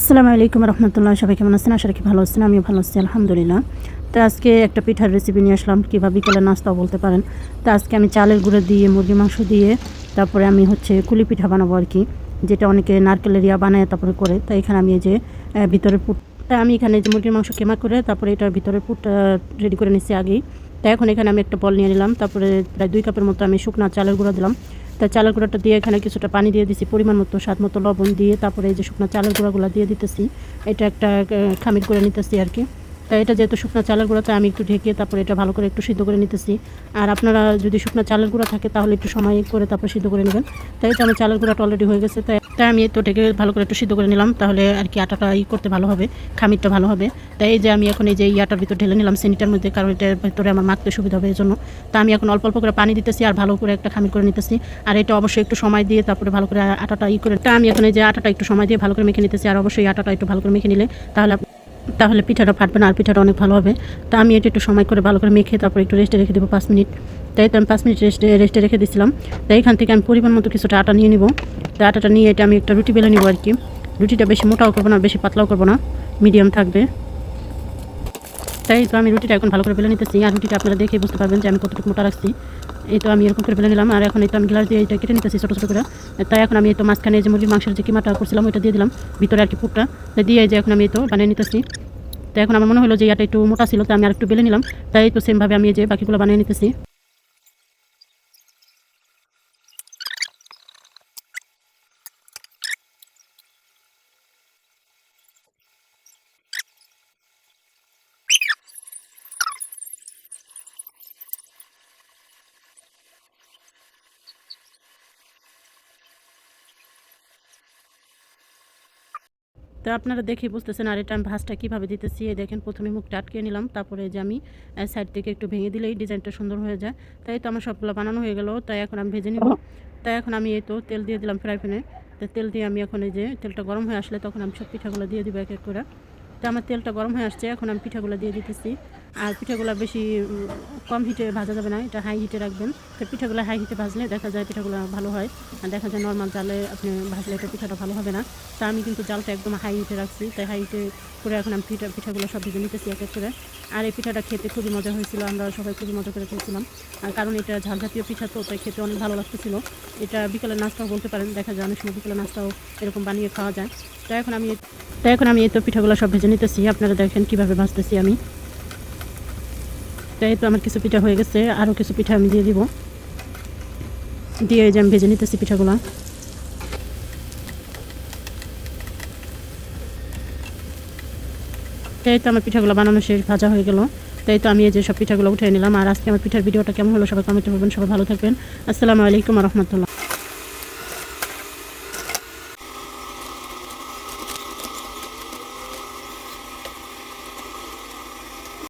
আসসালামু আলাইকুম রহমতুল্লাহ। সবাই কেমন আছেন? আশা রাখি ভালো আছেন। আমিও ভালো আছি আলহামদুলিল্লাহ। তো আজকে একটা পিঠার রেসিপি নিয়ে আসলাম, কীভাবে বিকেলে নাস্তাও বলতে পারেন। তো আজকে আমি চালের গুঁড়ো দিয়ে মুরগির মাংস দিয়ে তারপরে আমি কুলি পিঠা বানাবো আর কি, যেটা অনেকে নারকেলের বানায় তারপরে করে। তো এখানে আমি এই যে ভিতরের পুর, আমি এখানে যে মুরগির মাংস কেমা করে তারপরে এটার ভিতরের পুরটা রেডি করে নিচ্ছি আগেই। তো এখন এখানে আমি একটা বল নিয়ে নিলাম, তারপরে প্রায় 2 কাপের মতো আমি শুকনা চালের গুঁড়ো দিলাম। তা চালের গুঁড়োটা দিয়ে এখানে কিছুটা পানি দিয়ে দিছি, পরিমাণ মতো স্বাদ মতো লবণ দিয়ে তারপরে এই যে শুকনো চালের গুঁড়োগুলো দিয়ে দিতেছি। এটা একটা খামির করে নিতেছি আর কি। তাই এটা যেহেতু শুকনো চালের গুঁড়োতে আমি একটু ঢেকে তারপরে এটা ভালো করে একটু সিদ্ধ করে নিতেছি। আর আপনারা যদি শুকনো চালের গুঁড়ো থাকে তাহলে একটু সময় করে তারপরে সিদ্ধ করে নেবেন। তাই তো আমার চালের গুঁড়োটা অলরেডি হয়ে গেছে, তাই আমি তো ঢেকে ভালো করে একটু সিদ্ধ করে নিলাম, তাহলে আর কি আটাটা করতে ভালো হবে, খামিরটা ভালো হবে। তাই এই যে আমি এখন এই যে ইয়াটার ভিতর ঢেলে নিলাম চিনিটার মধ্যে, কারণ এটার ভিতরে আমার মাখতে সুবিধা হবে এই জন্য। তা আমি এখন অল্প অল্প করে পানি দিতেছি আর ভালো করে একটা খামির করে নিতেছি। আর এটা অবশ্যই একটু সময় দিয়ে তারপরে ভালো করে আটাটা করে, তা আমি এখন এই যে আটাটা একটু সময় দিয়ে ভালো করে মেখে নিতেছি। আর অবশ্যই আটাটা একটু ভালো করে মেখে নিলে তাহলে পিঠাটা ফাটবে না আর পিঠাটা অনেক ভালো হবে। তা আমি এটা একটু সময় করে ভালো করে মেখে তারপরে একটু রেস্টে রেখে দেবো 5 মিনিট। তাই তো আমি 5 মিনিট রেস্টে রেখে দিয়েছিলাম। তাই এখান থেকে আমি পরিমাণ মতো কিছুটা আটা নিয়ে নিব। তো আটাটা নিয়ে এটা আমি একটা রুটি বেলে নিব আর কি। রুটিটা বেশি মোটাও করবো না, বেশি পাতলাও করবো না, মিডিয়াম থাকবে। তাই তো আমি রুটিটা এখন ভালো করে বেলে নিতেছি। আর রুটিটা আপনারা দেখে বুঝতে পারবেন যে আমি কতটুকু মোটা রাখছি। এই তো আমি এরকম করে বেলে নিলাম। আর এখন এই তো আমি গ্লাস দিয়ে এটা কেটে নিতেছি ছোটো ছোটো করে। তাই এখন আমি এই তো মাঝখানে যে মুরগির মাংসের যে কিমাটা করছিলাম ওইটা দিয়ে দিলাম ভিতরে আর কি পুরটা। তাই দিয়ে যে এখন আমি এই তো বানিয়ে নিতেছি। তো এখন আমার মনে হলো যে এটা একটু মোটা ছিল, তো আমি আর একটু বেলে নিলাম। তাই তো সেমভাবে আমি এই যে বাকিগুলো বানিয়ে নিতেছি। তো আপনারা দেখে বুঝতেছেন। আর এটা আমি ভাঁজটা কীভাবে দিতেছি, দেখেন প্রথমে মুখটা আটকে নিলাম, তারপরে যে আমি সাইড থেকে একটু ভেঙে দিলেই ডিজাইনটা সুন্দর হয়ে যায়। তাই তো আমার সবগুলো বানানো হয়ে গেল। তাই এখন আমি ভেজে নিব। তাই এখন আমি এই তো তেল দিয়ে দিলাম ফ্রাই প্যানে। তো তেল দিয়ে আমি এখন এই যে তেলটা গরম হয়ে আসলে তখন আমি সব পিঠাগুলো দিয়ে দিব এক এক করে। তো আমার তেলটা গরম হয়ে আসছে, এখন আমি পিঠাগুলো দিয়ে দিতেছি। আর পিঠাগুলো বেশি কম হিটে ভাজা যাবে না, এটা হাই হিটে রাখবেন। তো পিঠাগুলো হাই হিটে ভাজলে দেখা যায় পিঠাগুলো ভালো হয়, আর দেখা যায় নর্মাল জালে আপনি ভাজলে এটা পিঠাটা ভালো হবে না। তা আমি কিন্তু জালটা একদম হাই হিটে রাখছি। তাই হাই হিটে করে এখন আমি পিঠাগুলো সব ভেজে নিতেছি এক এক করে। আর এই পিঠাটা খেতে খুবই মজা হয়েছিল, আমরা সবাই খুবই মজা করে খেয়েছিলাম। আর কারণ এটা ঝাল জাতীয় পিঠা, তো তাই খেতে অনেক ভালো লাগতেছিল। এটা বিকেলের নাস্তাও বলতে পারেন, দেখা যায় অনেক সময় বিকেলের নাস্তাও এরকম বানিয়ে খাওয়া যায়। তাই এখন আমি এই তো পিঠাগুলো সব ভেজে নিতেছি। আপনারা দেখেন কীভাবে ভাজতেছি আমি। তাই তো আমার কিছু পিঠা হয়ে গেছে, আরও কিছু পিঠা আমি দিয়ে দিব, দিয়ে এই যে আমি ভেজে নিতেছি পিঠাগুলো। তাই তো আমার পিঠাগুলো বানানো শেষ, ভাজা হয়ে গেল। তাই তো আমি এই যে সব পিঠাগুলো উঠিয়ে নিলাম। আর আজকে আমার পিঠার ভিডিওটা কেমন হলো সবাই কমেন্টে বলবেন। সবাই ভালো থাকবেন। আসসালামু আলাইকুম রহমতুল্লাহ।